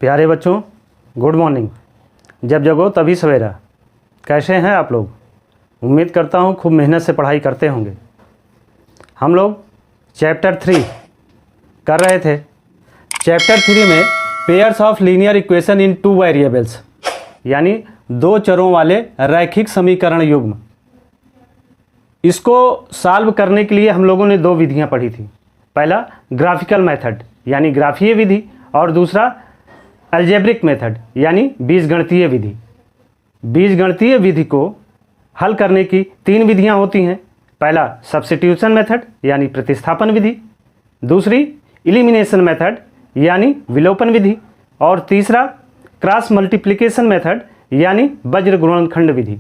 प्यारे बच्चों, good morning. जब जगो तभी सवेरा। कैसे हैं आप लोग? उम्मीद करता हूँ खूब मेहनत से पढ़ाई करते होंगे। हम लोग चैप्टर 3 कर रहे थे। चैप्टर 3 में pairs of linear equation in 2 variables, यानी 2 चरों वाले रैखिक समीकरण युग्म, इसको सॉल्व करने के लिए हम लोगों ने 2 विधियाँ पढ़ी थी। पहला ग्राफिकल मेथड यानी ग्राफीय विधि, और दूसरा अलजेब्रिक मेथड यानी बीजगणितीय विधि। बीजगणितीय विधि को हल करने की 3 विधियां होती हैं। पहला सब्स्टिट्यूशन मेथड यानी प्रतिस्थापन विधि, दूसरी इलिमिनेशन मेथड यानी विलोपन विधि, और तीसरा क्रॉस मल्टीप्लिकेशन मेथड यानी वज्र गुणनखंड विधि।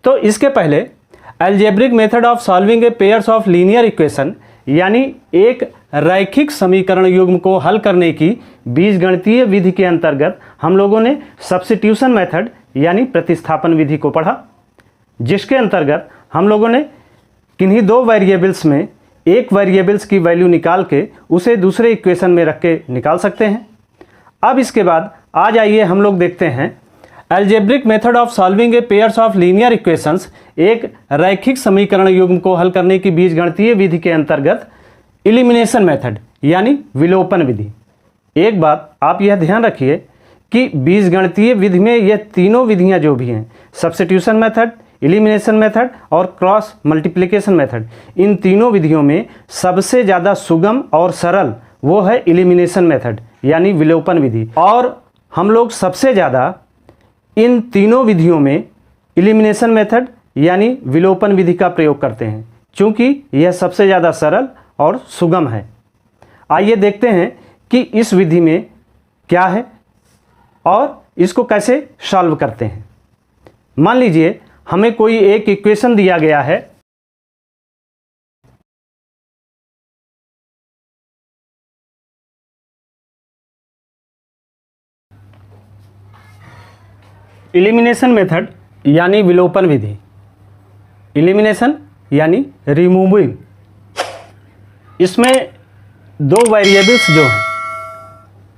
तो इसके पहले algebraic method of solving A pairs of linear equation यानी एक रैखिक समीकरण युग्म को हल करने की बीजगणितीय विधि के अंतर्गत हम लोगों ने सब्स्टिट्यूशन मेथड यानी प्रतिस्थापन विधि को पढ़ा, जिसके अंतर्गत हम लोगों ने किन्हीं 2 वेरिएबल्स में एक वेरिएबल्स की वैल्यू निकाल के उसे दूसरे इक्वेशन में रख के निकाल सकते हैं। अब इसके बाद आ जाइए हम लोग देखते हैं algebraic method of solving A pairs of linear equations, एक रैखिक समीकरण युग्म को हल करने की बीजगणितीय विधि के अंतर्गत इलिमिनेशन मेथड यानी विलोपन विधि। एक बात आप यह ध्यान रखिए कि बीजगणितीय विधि में ये तीनों विधियां जो भी हैं, सब्स्टिट्यूशन मेथड, इलिमिनेशन मेथड और क्रॉस मल्टीप्लिकेशन मेथड, इन तीनों विधियों में सबसे ज़्यादा सुगम और सरल वो है इलिमिनेशन मेथड यानी विलोपन विधि। और हम लोग सबसे ज़्यादा इन तीनों विधियों में इलिमिनेशन मेथड यानी विलोपन विधि का प्रयोग करते हैं, क्योंकि यह सबसे ज़्यादा सरल और सुगम है। आइए देखते हैं कि इस विधि में क्या है और इसको कैसे सॉल्व करते हैं। मान लीजिए हमें कोई एक इक्वेशन दिया गया है। इलिमिनेशन मेथड यानी विलोपन विधि, इलिमिनेशन यानी रिमूविंग। इसमें 2 वेरिएबल्स जो हैं,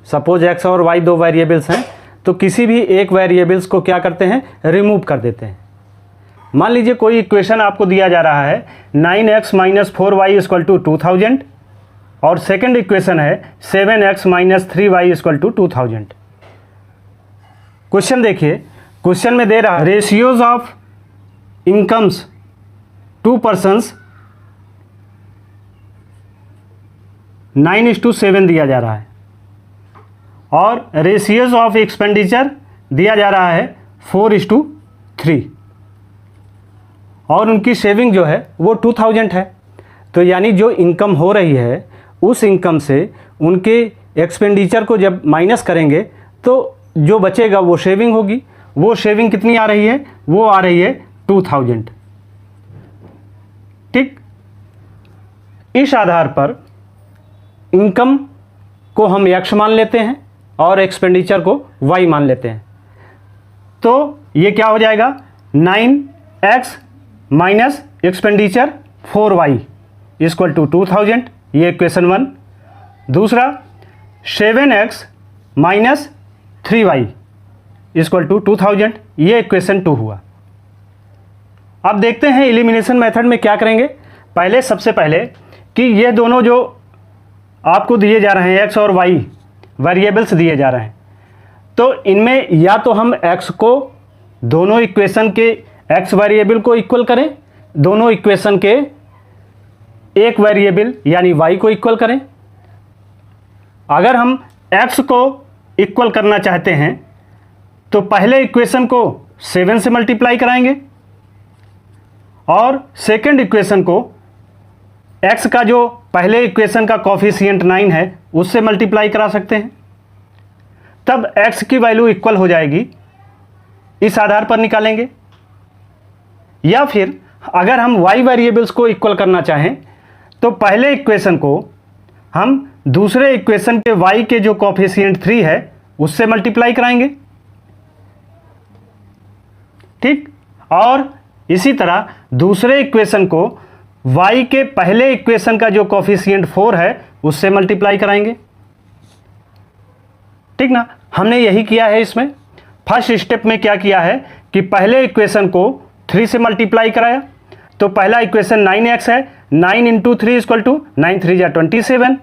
सपोज x और y 2 वेरिएबल्स हैं, तो किसी भी एक वेरिएबल्स को क्या करते हैं, रिमूव कर देते हैं। मान लीजिए कोई इक्वेशन आपको दिया जा रहा है 9x - 4y = 2000, और सेकंड इक्वेशन है 7x - 3y = 2000। क्वेश्चन देखिए, क्वेश्चन में दे रहा है रेशियोज ऑफ इनकम्स 2 persons 9:7 दिया जा रहा है, और रेशियोज ऑफ एक्सपेंडिचर दिया जा रहा है 4:3, और उनकी सेविंग जो है वो 2000 है। तो यानी जो इनकम हो रही है उस इनकम से उनके एक्सपेंडिचर को जब माइनस करेंगे तो जो बचेगा वो सेविंग होगी। वो सेविंग कितनी आ रही है? वो आ रही है 2000। ठीक, इस आधार पर इनकम को हम x मान लेते हैं और एक्सपेंडिचर को y मान लेते हैं। तो ये क्या हो जाएगा, 9x माइनस एक्सपेंडिचर 4y = 2000, ये इक्वेशन 1। दूसरा 7x माइनस 3y = 2000, ये इक्वेशन 2 हुआ। अब देखते हैं इलिमिनेशन मेथड में क्या करेंगे। पहले सबसे पहले कि ये दोनों जो आपको दिए जा रहे हैं x और y वेरिएबल्स दिए जा रहे हैं, तो इनमें या तो हम x को दोनों इक्वेशन के x वेरिएबल को इक्वल करें, दोनों इक्वेशन के एक वेरिएबल यानी y को इक्वल करें। अगर हम x को इक्वल करना चाहते हैं तो पहले इक्वेशन को 7 से मल्टीप्लाई कराएंगे, और सेकंड इक्वेशन को x का जो पहले इक्वेशन का कोफिशिएंट 9 है उससे मल्टीप्लाई करा सकते हैं। तब x की वैल्यू इक्वल हो जाएगी, इस आधार पर निकालेंगे। या फिर अगर हम y वेरिएबल्स को इक्वल करना चाहें तो पहले इक्वेशन को हम दूसरे इक्वेशन के y के जो कोफिशिएंट 3 है उससे मल्टीप्लाई कराएंगे। ठीक, और इसी तरह दूसरे इक्वेशन को y के पहले इक्वेशन का जो कोफिशिएंट 4 है उससे मल्टीप्लाई कराएंगे। ठीक ना। हमने यही किया है इसमें। फर्स्ट स्टेप में क्या किया है कि पहले इक्वेशन को 3 से मल्टीप्लाई कराया। तो पहला इक्वेशन 9x है, 9 इंटू 3 इक्वल टू 9 3 जा 27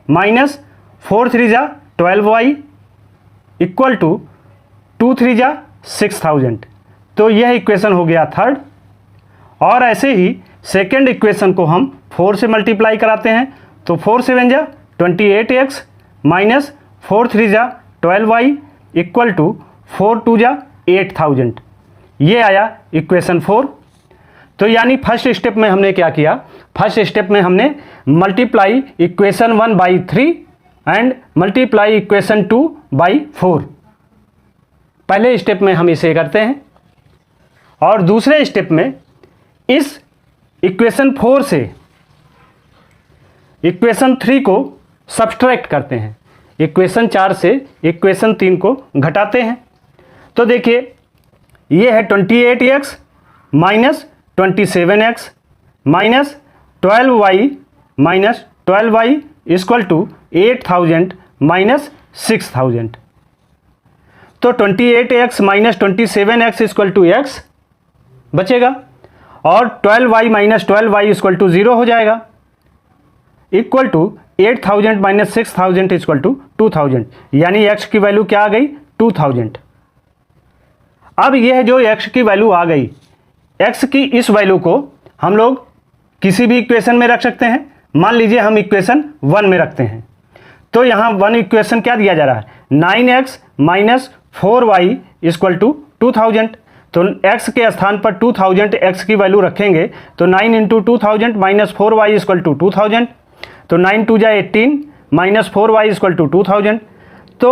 माइनस 4 3 जा 12y इक्वल टू 2 3 जा 6000। तो यह इक्वेशन हो गया थर्ड। और ऐसे ही सेकेंड इक्वेशन को हम 4 से मल्टीप्लाई कराते हैं। तो 4 7 जा 28x माइनस 4 3 जा 12y इक्वल टू 4 2 जा 8000। ये आया इक्वेशन 4। तो यानी फर्स्ट स्टेप में हमने क्या किया, फर्स्ट स्टेप में हमने multiply equation 1 by 3 and multiply equation 2 by 4। पहले स्टेप में हम इसे करते हैं और दूसरे स्टेप में इस इक्वेशन 4 से इक्वेशन 3 को सब्सट्रैक्ट करते हैं, इक्वेशन 4 से इक्वेशन 3 को घटाते हैं। तो देखिए ये है 28x minus 27x minus 12y equal to 8000 minus 6000। तो 28x minus 27x equal to x बचेगा और 12y minus 12y equal to 0 हो जाएगा equal to 8000 minus 6000 equal to 2000। यानी x की वैल्यू क्या आ गई 2000। अब यह जो x की वैल्यू आ गई, x की इस वैल्यू को हम लोग किसी भी इक्वेशन में रख सकते हैं। मान लीजिए हम इक्वेशन 1 में रखते हैं। तो यहाँ 1 इक्वेशन क्या दिया जा रहा है 9x minus 4y equal to 2000। तो x के स्थान पर 2000 x की वैल्यू रखेंगे तो 9 into 2000 minus 4y equal to 2000। तो 9 2 जा 18 माइनस 4y इक्वल टू 2000। तो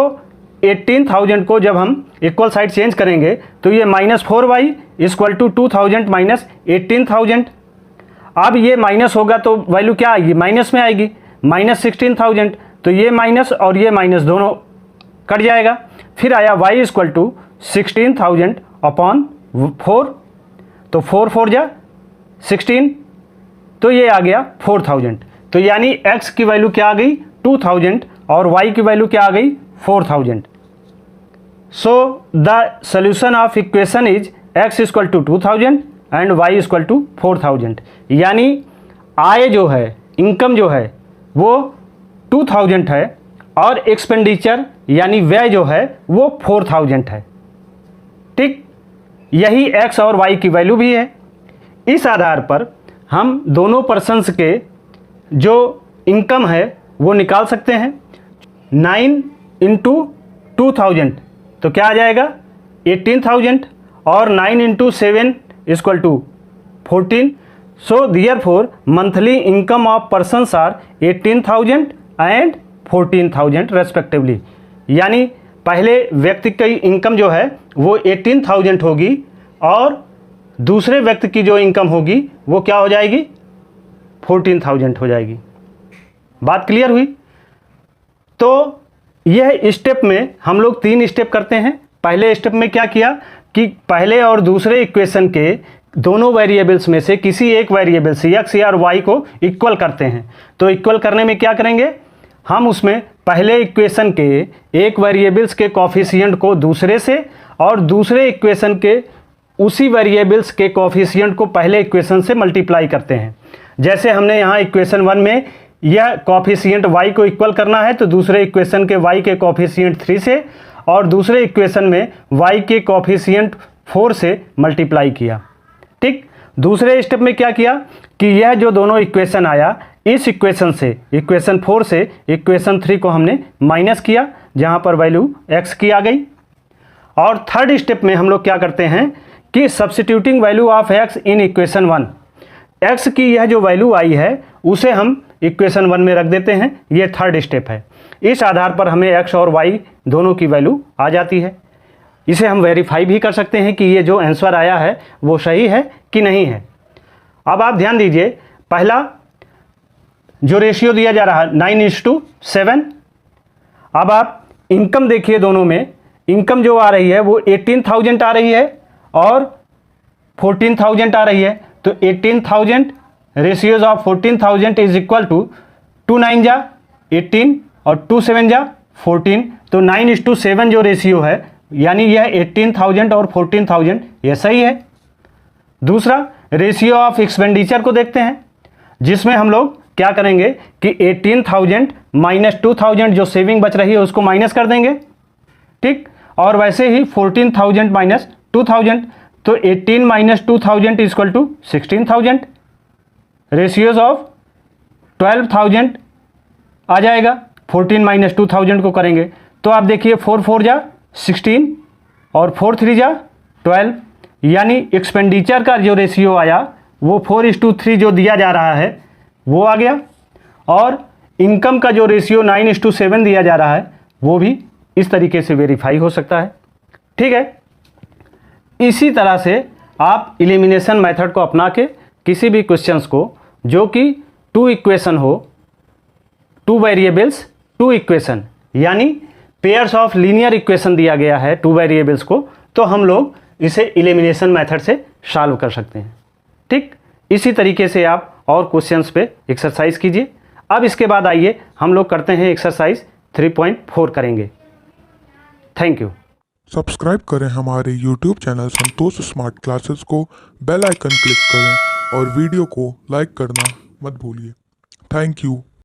18000 को जब हम इक्वल साइड चेंज करेंगे तो ये minus 4y equal to 2000 minus 18000। अब ये माइनस होगा तो वैल्यू क्या आएगी माइनस में आएगी, माइनस 16000। तो ये माइनस और ये माइनस दोनों कट जाएगा। फिर आया y इक्वल टू 16000 अपॉन 4। तो 4 4 जा 16। तो ये आ गया 4000। तो यानी x की वैल्यू क्या आ गई 2000 और y की वैल्यू क्या आ गई 4000। So the solution of equation is x equal to 2000 and y equal to 4000। यानी आय जो है, इनकम जो है वो 2000 है और एक्सपेंडिचर यानी व्यय जो है वो 4000 है। ठीक, यही x और y की वैल्यू भी है। इस आधार पर हम दोनों पर्सन्स के जो इनकम है वो निकाल सकते हैं। 9 इंटू 2000 तो क्या आ जाएगा 18000 और 9 into 7 equal to 14। So therefore monthly income of persons are 18000 and 14000 respectively. यानी पहले व्यक्ति की इनकम जो है वो 18000 होगी और दूसरे व्यक्ति की जो इनकम होगी वो क्या हो जाएगी 14000 हो जाएगी। बात क्लियर हुई। तो यह स्टेप में हम लोग 3 स्टेप करते हैं। पहले स्टेप में क्या किया कि पहले और दूसरे इक्वेशन के दोनों वेरिएबल्स में से किसी एक वेरिएबल से x या y को इक्वल करते हैं। तो इक्वल करने में क्या करेंगे, हम उसमें पहले इक्वेशन के एक वेरिएबल्स के कोफिशिएंट को दूसरे से और दूसरे इक्वेशन के उसी वेरिएबल्स के कोफिशिएंट को पहले इक्वेशन से मल्टीप्लाई करते हैं। जैसे हमने यहाँ इक्वेशन 1 में यह कोफिशिएंट y को इक्वल करना है तो दूसरे इक्वेशन के y के कोफिशिएंट 3 से और दूसरे इक्वेशन में y के कोफिशिएंट 4 से मल्टीप्लाई किया। ठीक, दूसरे स्टेप में क्या किया कि यह जो दोनों इक्वेशन आया इस इक्वेशन से इक्वेशन 4 से इक्वेशन 3 को हमने माइनस किया जहाँ पर वैल्यू x की आ गई। और थर्ड स्टेप में हम लोग क्या करते हैं कि substituting value of x in equation 1, x की यह जो वैल्यू आई है उसे हम इक्वेशन 1 में रख देते हैं। ये थर्ड स्टेप है। इस आधार पर हमें x और y दोनों की वैल्यू आ जाती है। इसे हम वेरीफाई भी कर सकते हैं कि ये जो आंसर आया है वो सही है कि नहीं है। अब आप ध्यान दीजिए, पहला जो रेशियो दिया जा रहा है 9:7। अब आप इनकम देखिए, दोनों में इनकम जो आ रही है वो 18000 आ रही है और 14000 आ रही है। तो 18000 ratios of 14000 is equal to 2 9 जा 18 और 2 7 जा 14, तो 9:7 जो रेशियो है, यानी यह 18,000 और 14,000, यह सही है। दूसरा रेशियो ऑफ एक्सपेंडिचर को देखते हैं, जिसमें हम लोग क्या करेंगे कि 18,000 माइनस 2,000 जो सेविंग बच रही है उसको माइनस कर देंगे, ठीक। और वैसे ही 14,000 माइनस 2,000, तो 18 minus 2,000 equal to 16,000। Ratios of 12,000 आ जाएगा, 14 माइनस 2,000 को करेंगे तो आप देखिए 4 4 जा 16 और 4 3 जा 12, यानी एक्सपेंडिचर का जो रेशियो आया वो 4:3 जो दिया जा रहा है वो आ गया, और इनकम का जो रेशियो 9:7 दिया जा रहा है वो भी इस तरीके से वेरीफाई हो सकता है, ठीक है। इसी तरह से आप एलिमिनेशन मेथड को अपना के किसी भी क्वेश्चंस को जो कि 2 इक्वेशन हो, 2 वेरिएबल्स 2 इक्वेशन, यानी पेयर्स ऑफ लीनियर इक्वेशन दिया गया है 2 वेरिएबल्स को, तो हम लोग इसे एलिमिनेशन मेथड से सॉल्व कर सकते हैं, ठीक। इसी तरीके से आप और क्वेश्चंस पे एक्सरसाइज कीजिए। अब इसके बाद आइए हम लोग करते हैं एक्सरसाइज 3.4 करेंगे। Thank you. सब्सक्राइब करें हमारे YouTube चैनल संतोष स्मार्ट क्लासेस को, बेल आइकन क्लिक करें और वीडियो को लाइक करना मत भूलिए। Thank you.